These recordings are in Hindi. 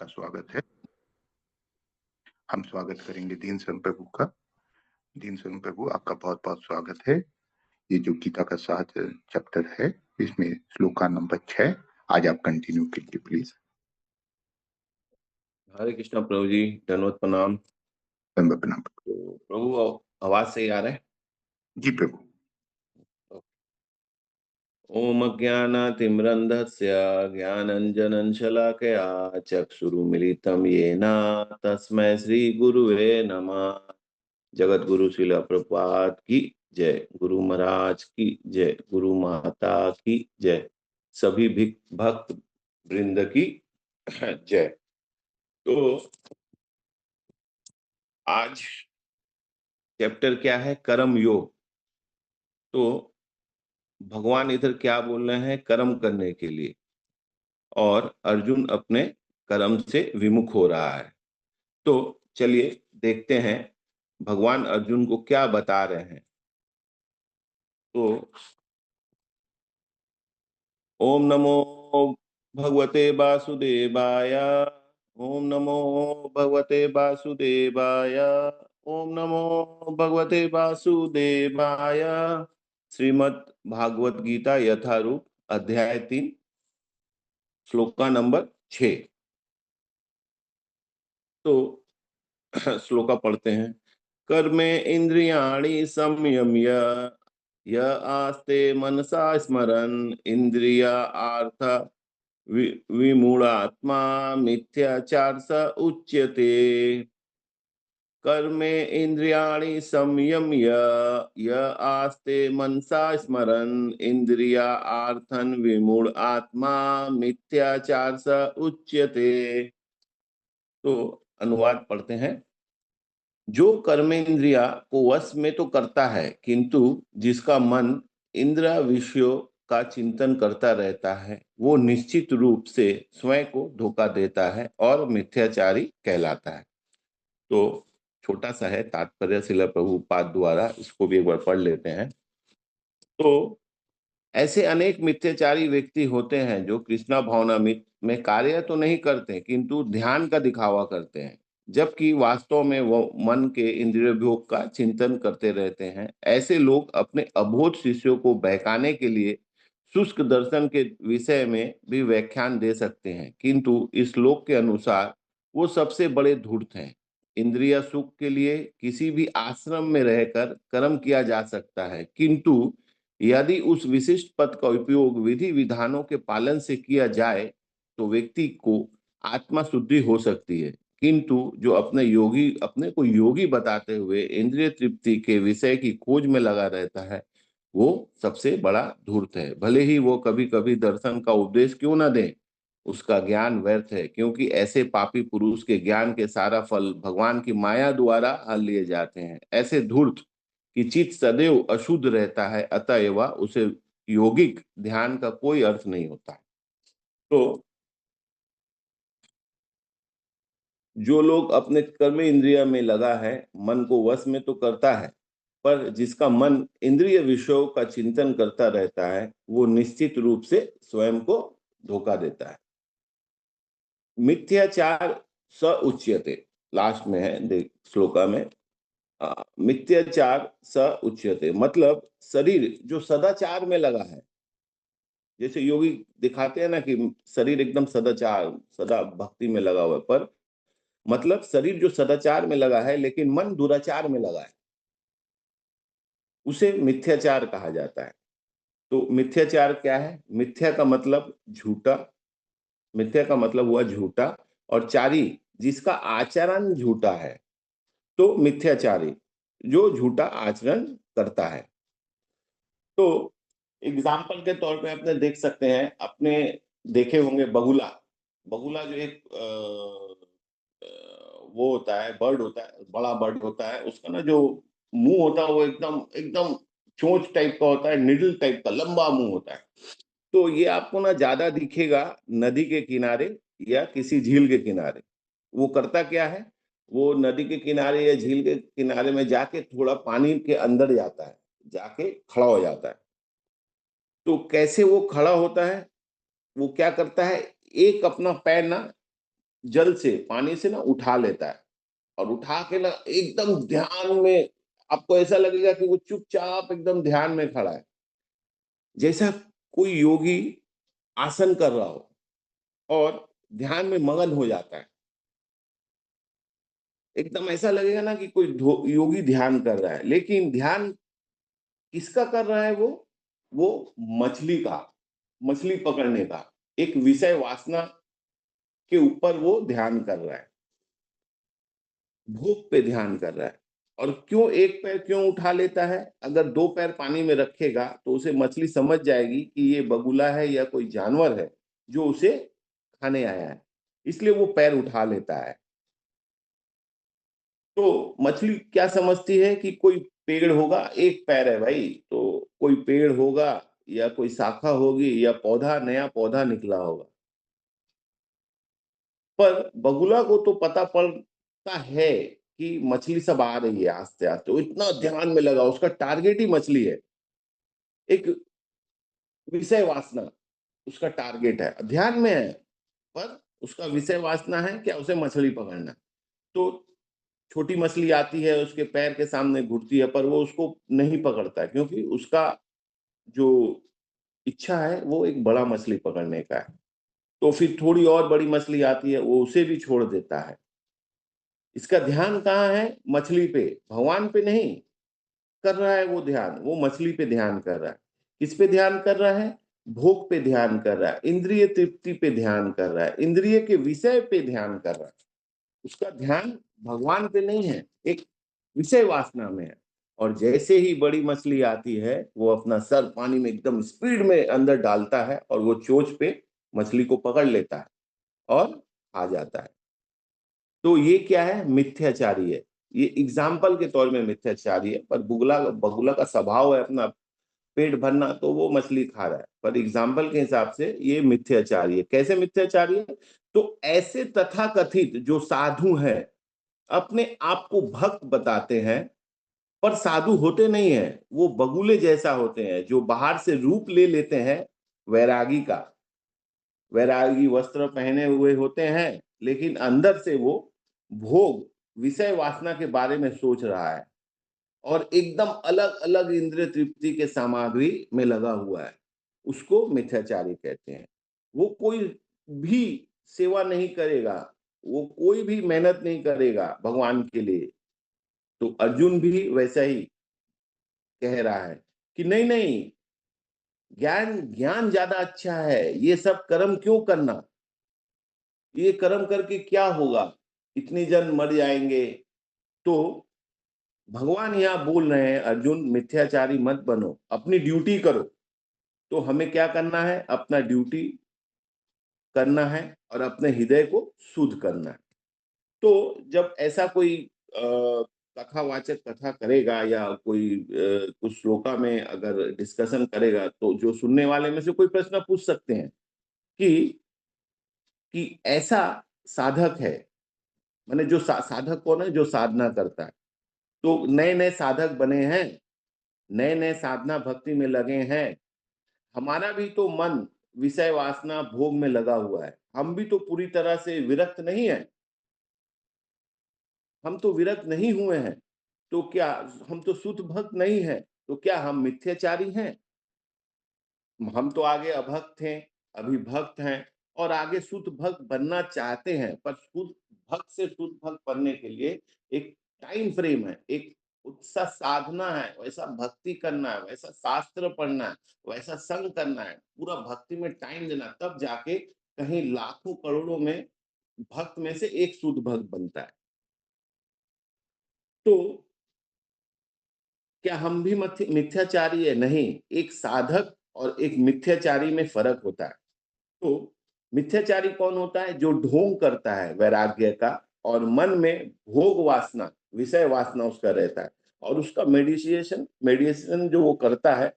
का स्वागत है। हम स्वागत करेंगे दीन स्वयं प्रभु का। दीन स्वयं प्रभु, आपका बहुत बहुत स्वागत है। ये जो गीता का 7 चैप्टर है, इसमें श्लोका नंबर 6 आज आप कंटिन्यू कीजिए प्लीज। हरे कृष्णा प्रभु जी, धन्यवाद, प्रणाम। प्रणाम। तो प्रभु आवाज सही आ रहा है? जी प्रभु। ओम अज्ञानातिमिरन्धस्य ज्ञानाञ्जनं शलाकया चक्षुरुन्मीलितं येन तस्मै श्री गुरुवे नमः। जगत गुरु श्रील प्रभुपाद की जय, गुरु महाराज की जय, गुरु माता की जय, सभी भक्त वृंद की जय। तो आज चैप्टर क्या है? कर्म योग। तो भगवान इधर क्या बोल रहे हैं? कर्म करने के लिए, और अर्जुन अपने कर्म से विमुख हो रहा है। तो चलिए देखते हैं भगवान अर्जुन को क्या बता रहे हैं। तो ओम नमो भगवते वासुदेवाय, ओम नमो भगवते वासुदेवाय, ओम नमो भगवते वासुदेवाय। श्रीमद् भागवत गीता यथारूप, अध्याय 3, श्लोका नंबर 6। तो श्लोका पढ़ते हैं। कर्मे इंद्रियाणि संयम्य य आस्ते मनसा स्मरन् इंद्रिया आर्थ विमूढ़ात्मा मिथ्याचार स उच्यते। कर्मे इंद्रियाणि संयम्य य आस्ते मनसा स्मरन् इंद्रिया आर्थन विमूढ़ आत्मा मिथ्याचार स उच्यते। तो अनुवाद पढ़ते हैं। जो कर्मेंद्रिया को वश में तो करता है, किंतु जिसका मन इंद्रिय विषयों का चिंतन करता रहता है, वो निश्चित रूप से स्वयं को धोखा देता है और मिथ्याचारी कहलाता है। तो छोटा सा है तात्पर्य श्रील प्रभुपाद द्वारा, इसको भी एक बार पढ़ लेते हैं। तो ऐसे अनेक मिथ्याचारी व्यक्ति होते हैं जो कृष्णा भावनामृत में कार्य तो नहीं करते, किंतु ध्यान का दिखावा करते हैं, जबकि वास्तव में वो मन के इंद्रिय भोग का चिंतन करते रहते हैं। ऐसे लोग अपने अबोध शिष्यों को बहकाने के लिए शुष्क दर्शन के विषय में भी व्याख्यान दे सकते हैं, किंतु इस श्लोक के अनुसार वो सबसे बड़े धूर्त हैं। इंद्रिय सुख के लिए किसी भी आश्रम में रहकर कर्म किया जा सकता है, किंतु यदि उस विशिष्ट पद का उपयोग विधि विधानों के पालन से किया जाए तो व्यक्ति को आत्मा शुद्धि हो सकती है। किंतु जो अपने को योगी बताते हुए इंद्रिय तृप्ति के विषय की खोज में लगा रहता है, वो सबसे बड़ा धूर्त है। भले ही वो कभी कभी दर्शन का उपदेश क्यों न दे, उसका ज्ञान व्यर्थ है, क्योंकि ऐसे पापी पुरुष के ज्ञान के सारा फल भगवान की माया द्वारा हल लिए जाते हैं। ऐसे धूर्त कि चित्त सदैव अशुद्ध रहता है, अतएव उसे योगिक ध्यान का कोई अर्थ नहीं होता है। तो जो लोग अपने कर्म इंद्रिय में लगा है, मन को वश में तो करता है, पर जिसका मन इंद्रिय विषयों का चिंतन करता रहता है, वो निश्चित रूप से स्वयं को धोखा देता है। मिथ्याचार स उच्यते, लास्ट में है देख श्लोका में। मिथ्याचार स उच्यते मतलब शरीर जो सदाचार में लगा है, जैसे योगी दिखाते हैं ना कि शरीर एकदम सदाचार सदा भक्ति में लगा हुआ है, पर मतलब शरीर जो सदाचार में लगा है लेकिन मन दुराचार में लगा है, उसे मिथ्याचार कहा जाता है। तो मिथ्याचार क्या है? मिथ्या का मतलब झूठा, मिथ्या का मतलब हुआ झूठा, और चारी जिसका आचरण झूठा है। तो मिथ्याचारी जो झूठा आचरण करता है। तो एग्जाम्पल के तौर पे अपने देख सकते हैं, अपने देखे होंगे बगुला। बगुला जो एक वो होता है, बर्ड होता है, बड़ा बर्ड होता है, उसका ना जो मुंह होता है वो एकदम एकदम चोंच टाइप का होता है, निडल टाइप का लंबा मुंह होता है। तो ये आपको ना ज्यादा दिखेगा नदी के किनारे या किसी झील के किनारे। वो करता क्या है? वो नदी के किनारे या झील के किनारे में जाके थोड़ा पानी के अंदर जाता है, जाके खड़ा हो जाता है। तो कैसे वो खड़ा होता है? वो क्या करता है, एक अपना पैर ना जल से, पानी से ना उठा लेता है और उठा के ना एकदम ध्यान में, आपको ऐसा लगेगा कि वो चुपचाप एकदम ध्यान में खड़ा है, जैसा कोई योगी आसन कर रहा हो और ध्यान में मगन हो जाता है। एकदम ऐसा लगेगा ना कि कोई योगी ध्यान कर रहा है, लेकिन ध्यान किसका कर रहा है वो मछली का, मछली पकड़ने का, एक विषय वासना के ऊपर वो ध्यान कर रहा है, भूख पे ध्यान कर रहा है। और क्यों एक पैर क्यों उठा लेता है? अगर दो पैर पानी में रखेगा तो उसे मछली समझ जाएगी कि ये बगुला है या कोई जानवर है जो उसे खाने आया है, इसलिए वो पैर उठा लेता है। तो मछली क्या समझती है कि कोई पेड़ होगा, एक पैर है भाई, तो कोई पेड़ होगा या कोई शाखा होगी या पौधा, नया पौधा निकला होगा। पर बगुला को तो पता पड़ता है कि मछली सब आ रही है आस्ते आस्ते, वो इतना ध्यान में लगा, उसका टारगेट ही मछली है। एक विषय वासना उसका टारगेट है, ध्यान में है, पर उसका विषय वासना है क्या, उसे मछली पकड़ना है। तो छोटी मछली आती है, उसके पैर के सामने घुटती है, पर वो उसको नहीं पकड़ता है, क्योंकि उसका जो इच्छा है वो एक बड़ा मछली पकड़ने का है। तो फिर थोड़ी और बड़ी मछली आती है, वो उसे भी छोड़ देता है। इसका ध्यान कहाँ है? मछली पे, भगवान पे नहीं कर रहा है वो ध्यान, वो मछली पे ध्यान कर रहा है। किस पे ध्यान कर रहा है? भोग पे ध्यान कर रहा है, इंद्रिय तृप्ति पे ध्यान कर रहा है, इंद्रिय के विषय पे ध्यान कर रहा है। उसका ध्यान भगवान पे नहीं है, एक विषय वासना में है। और जैसे ही बड़ी मछली आती है, वो अपना सर पानी में एकदम स्पीड में अंदर डालता है और वो चोंच पे मछली को पकड़ लेता है और आ जाता है। तो ये क्या है? मिथ्याचारी है। ये एग्जाम्पल के तौर में मिथ्याचारी है, पर बुगला बगुला का स्वभाव है अपना पेट भरना, तो वो मछली खा रहा है, पर एग्जाम्पल के हिसाब से ये मिथ्याचारी है। कैसे मिथ्याचारी है? तो ऐसे तथाकथित जो साधु हैं, अपने आप को भक्त बताते हैं, पर साधु होते नहीं हैं, वो बगुले जैसा होते हैं, जो बाहर से रूप ले लेते हैं वैरागी का, वैरागी वस्त्र पहने हुए होते हैं, लेकिन अंदर से वो भोग, विषय वासना के बारे में सोच रहा है और एकदम अलग अलग इंद्रिय तृप्ति के सामग्री में लगा हुआ है। उसको मिथ्याचारी कहते हैं। वो कोई भी सेवा नहीं करेगा, वो कोई भी मेहनत नहीं करेगा भगवान के लिए। तो अर्जुन भी वैसा ही कह रहा है कि नहीं नहीं, ज्ञान ज्ञान ज्यादा अच्छा है, ये सब कर्म क्यों करना, ये कर्म करके क्या होगा, इतने जन मर जाएंगे। तो भगवान यहाँ बोल रहे हैं, अर्जुन मिथ्याचारी मत बनो, अपनी ड्यूटी करो। तो हमें क्या करना है? अपना ड्यूटी करना है और अपने हृदय को शुद्ध करना है। तो जब ऐसा कोई कथावाचक कथा करेगा या कोई कुछ श्लोका में अगर डिस्कशन करेगा, तो जो सुनने वाले में से कोई प्रश्न पूछ सकते हैं कि ऐसा साधक है, माने जो साधक कौन है? जो साधना करता है। तो नए नए साधक बने हैं, नए नए साधना भक्ति में लगे हैं, हमारा भी तो मन विषय वासना भोग में लगा हुआ है, हम भी तो पूरी तरह से विरक्त नहीं है, हम तो विरक्त नहीं हुए हैं। तो क्या हम तो शुद्ध भक्त नहीं है? तो क्या हम मिथ्याचारी हैं? हम तो आगे अभक्त थे, अभी भक्त हैं और आगे शुद्ध भक्त बनना चाहते हैं, पर शुद्ध भक्त से शुद्ध भक्त बनने के लिए एक टाइम फ्रेम है, एक उत्साह साधना है, वैसा भक्ति करना है, वैसा शास्त्र पढ़ना है, वैसा संग करना है, पूरा भक्ति में टाइम देना, तब जाके कहीं लाखों करोड़ों में भक्त में से एक शुद्ध भक्त बनता है। तो क्या हम भी मिथ्याचारी है? नहीं, एक साधक और एक मिथ्याचारी में फर्क होता है। तो मिथ्याचारी कौन होता है? जो ढोंग करता है वैराग्य का और मन में भोग वासना, विषय वासना उसका रहता है, और उसका मेडिटेशन मेडिटेशन जो वो करता है,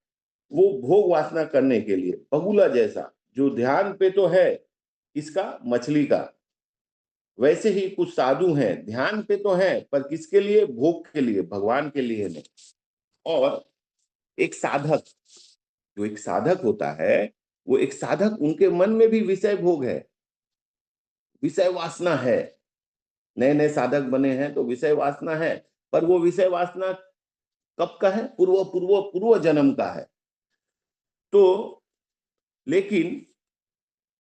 वो भोग वासना करने के लिए, बगुला जैसा जो ध्यान पे तो है इसका, मछली का। वैसे ही कुछ साधु हैं, ध्यान पे तो है, पर किसके लिए? भोग के लिए, भगवान के लिए नहीं। और एक साधक, जो एक साधक होता है, वो एक साधक, उनके मन में भी विषय भोग है, विषय वासना है, नए नए साधक बने हैं तो विषय वासना है, पर वो विषय वासना कब का है? पूर्व पूर्व पूर्व जन्म का है। तो लेकिन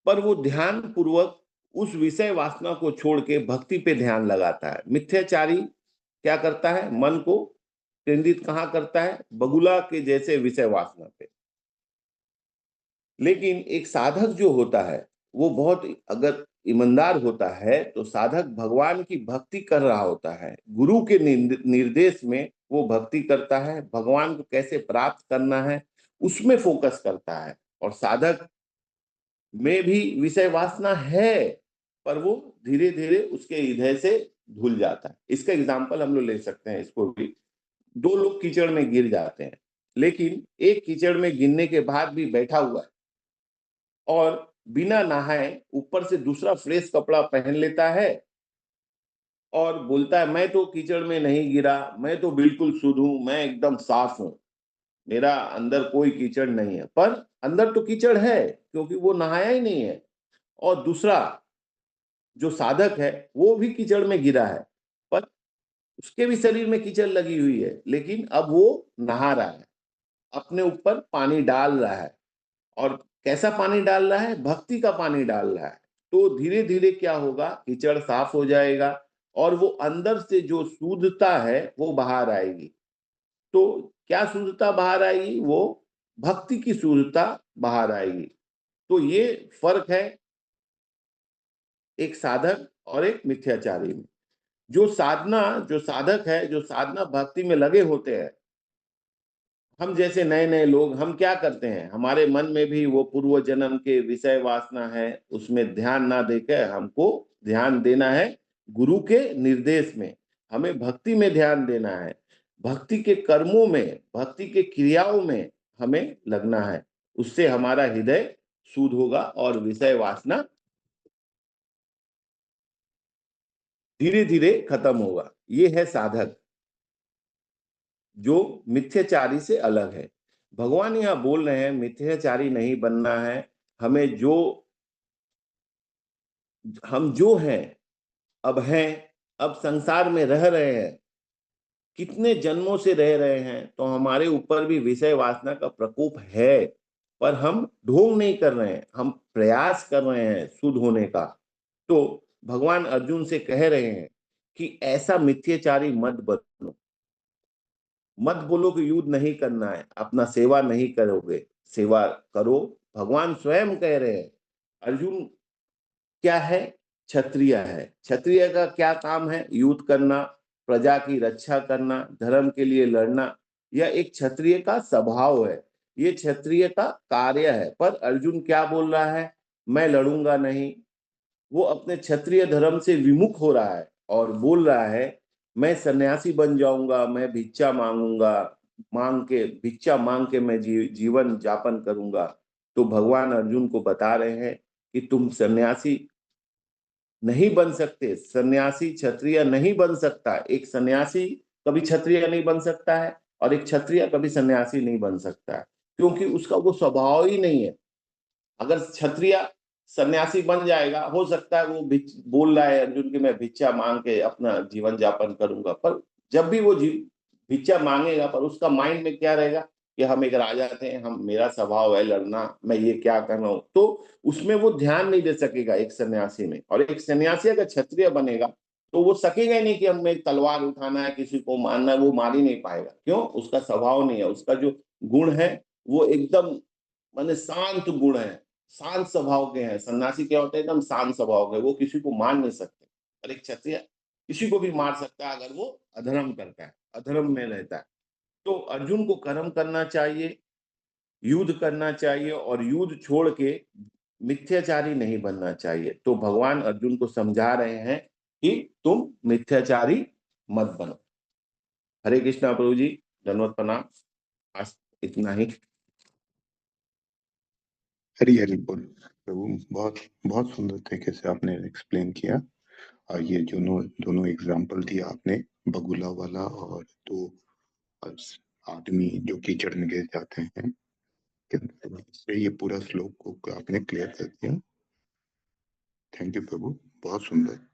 पर वो ध्यान पूर्वक उस विषय वासना को छोड़ के भक्ति पे ध्यान लगाता है। मिथ्याचारी क्या करता है? मन को केंद्रित कहाँ करता है? बगुला के जैसे विषय वासना पे। लेकिन एक साधक जो होता है वो बहुत अगर ईमानदार होता है तो साधक भगवान की भक्ति कर रहा होता है, गुरु के निर्देश में वो भक्ति करता है, भगवान को कैसे प्राप्त करना है उसमें फोकस करता है। और साधक में भी विषय वासना है, पर वो धीरे धीरे उसके हृदय से धुल जाता है। इसका एग्जाम्पल हम लोग ले सकते हैं। इसको भी, दो लोग कीचड़ में गिर जाते हैं, लेकिन एक कीचड़ में गिरने के बाद भी बैठा हुआ है और बिना नहाए ऊपर से दूसरा फ्रेश कपड़ा पहन लेता है और बोलता है मैं तो कीचड़ में नहीं गिरा, मैं तो बिल्कुल शुद्ध हूं, मैं एकदम साफ हूं, मेरा अंदर कोई कीचड़ नहीं है। पर अंदर तो कीचड़ है क्योंकि वो नहाया ही नहीं है। और दूसरा जो साधक है वो भी कीचड़ में गिरा है, पर उसके भी शरीर में कीचड़ लगी हुई है, लेकिन अब वो नहा रहा है, अपने ऊपर पानी डाल रहा है। और कैसा पानी डाल रहा है? भक्ति का पानी डाल रहा है। तो धीरे धीरे क्या होगा? कीचड़ साफ हो जाएगा और वो अंदर से जो शुद्धता है वो बाहर आएगी। तो क्या शुद्धता बाहर आएगी? वो भक्ति की शुद्धता बाहर आएगी। तो ये फर्क है एक साधक और एक मिथ्याचारी में। जो साधक है, जो साधना भक्ति में लगे होते हैं, हम जैसे नए नए लोग हम क्या करते हैं? हमारे मन में भी वो पूर्व जन्म के विषय वासना है, उसमें ध्यान ना देकर हमको ध्यान देना है गुरु के निर्देश में। हमें भक्ति में ध्यान देना है, भक्ति के कर्मों में, भक्ति के क्रियाओं में हमें लगना है। उससे हमारा हृदय शुद्ध होगा और विषय वासना धीरे धीरे खत्म होगा। ये है साधक जो मिथ्याचारी से अलग है। भगवान यहाँ बोल रहे हैं मिथ्याचारी नहीं बनना है। हमें हम जो हैं, अब हैं, अब संसार में रह रहे हैं, कितने जन्मों से रह रहे हैं, तो हमारे ऊपर भी विषय वासना का प्रकोप है, पर हम ढोंग नहीं कर रहे हैं, हम प्रयास कर रहे हैं शुद्ध होने का। तो भगवान अर्जुन से कह रहे हैं कि ऐसा मिथ्याचारी मत बनो, मत बोलो कि युद्ध नहीं करना है, अपना सेवा नहीं करोगे, सेवा करो। भगवान स्वयं कह रहे हैं। अर्जुन क्या है? क्षत्रिय है। क्षत्रिय का क्या काम है? युद्ध करना, प्रजा की रक्षा करना, धर्म के लिए लड़ना। यह एक क्षत्रिय का स्वभाव है, ये क्षत्रिय का कार्य है। पर अर्जुन क्या बोल रहा है? मैं लड़ूंगा नहीं। वो अपने क्षत्रिय धर्म से विमुख हो रहा है और बोल रहा है मैं सन्यासी बन जाऊंगा, मैं भिक्षा मांगूंगा, भिक्षा मांग के मैं जीवन जापन करूंगा। तो भगवान अर्जुन को बता रहे हैं कि तुम सन्यासी नहीं बन सकते, सन्यासी क्षत्रिय नहीं बन सकता। एक सन्यासी कभी क्षत्रिय नहीं बन सकता है और एक क्षत्रिय कभी सन्यासी नहीं बन सकता है, क्योंकि उसका वो स्वभाव ही नहीं है। अगर क्षत्रिय सन्यासी बन जाएगा, हो सकता है वो बोल रहा है अर्जुन की मैं भिक्षा मांग के अपना जीवन यापन करूंगा, पर जब भी वो भिक्षा मांगेगा, पर उसका माइंड में क्या रहेगा कि हम एक राजा थे, हम मेरा स्वभाव है लड़ना, मैं ये क्या कर रहा हूं। तो उसमें वो ध्यान नहीं दे सकेगा एक सन्यासी में। और एक सन्यासी अगर क्षत्रिय बनेगा तो वो सकेगा ही नहीं कि हमें तलवार उठाना है, किसी को मारना है, वो मार ही नहीं पाएगा। क्यों? उसका स्वभाव नहीं है, उसका जो गुण है वो एकदम माने शांत गुण है, शांत स्वभाव के हैं। सन्यासी क्या होते हैं? एकदम शांत स्वभाव के, वो किसी को मार नहीं सकते। और एक क्षत्रिय किसी को भी मार सकता है अगर वो अधर्म करता है, अधर्म में रहता है। तो अर्जुन को कर्म करना चाहिए, युद्ध करना चाहिए और युद्ध छोड़ के मिथ्याचारी नहीं बनना चाहिए। तो भगवान अर्जुन को समझा रहे हैं कि तुम मिथ्याचारी मत बनो। हरे कृष्णा प्रभु जी, धन्यवाद, प्रणाम। आज इतना ही। हरी हरी बोल प्रभु। बहुत बहुत सुंदर तरीके से आपने एक्सप्लेन किया। और ये दोनों दोनों एग्जाम्पल दिया आपने, बगुला वाला और दो आदमी जो कीचड़ में गिर जाते हैं। ये पूरा श्लोक को आपने क्लियर कर दिया। थैंक यू प्रभु। बहुत सुंदर।